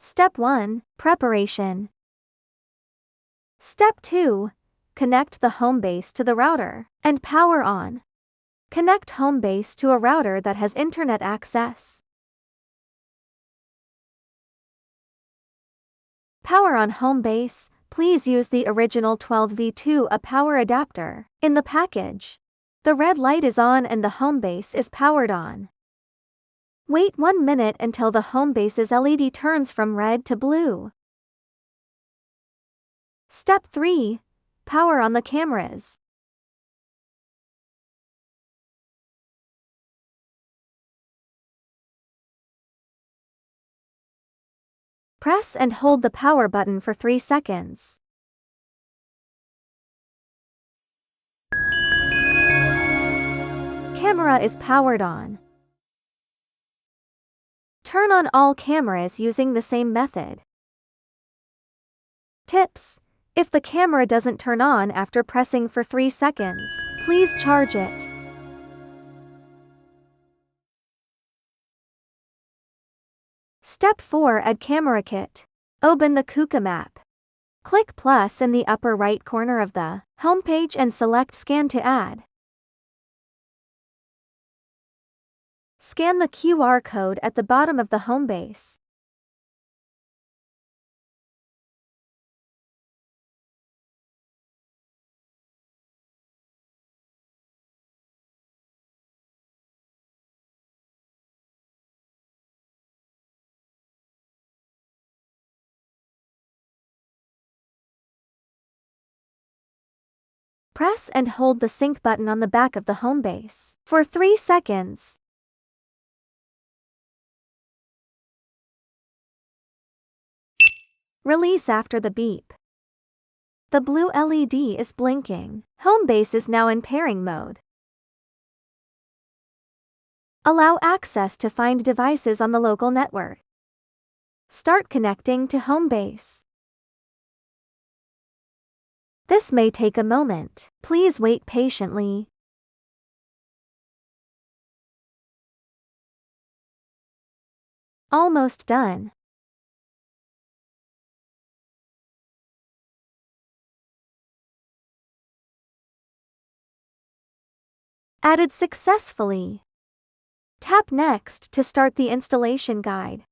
Step 1. Preparation. Step 2. Connect the home base to the router and power on. Connect home base to a router that has internet access. Power on home base. Please use the original 12V2A power adapter in the package. The red light is on and the home base is powered on. Wait 1 minute until the home base's LED turns from red to blue. Step 3. Power on the cameras. Press and hold the power button for 3 seconds. Camera is powered on. Turn on all cameras using the same method. Tips: if the camera doesn't turn on after pressing for 3 seconds, please charge it. Step 4. Add camera kit. Open the UCOCARE app. Click plus in the upper right corner of the homepage and select Scan to add. Scan the QR code at the bottom of the home base. Press and hold the sync button on the back of the home base for 3 seconds. Release after the beep. The blue LED is blinking. Home base is now in pairing mode. Allow access to find devices on the local network. Start connecting to home base. This may take a moment. Please wait patiently. Almost done. Added successfully. Tap Next to start the installation guide.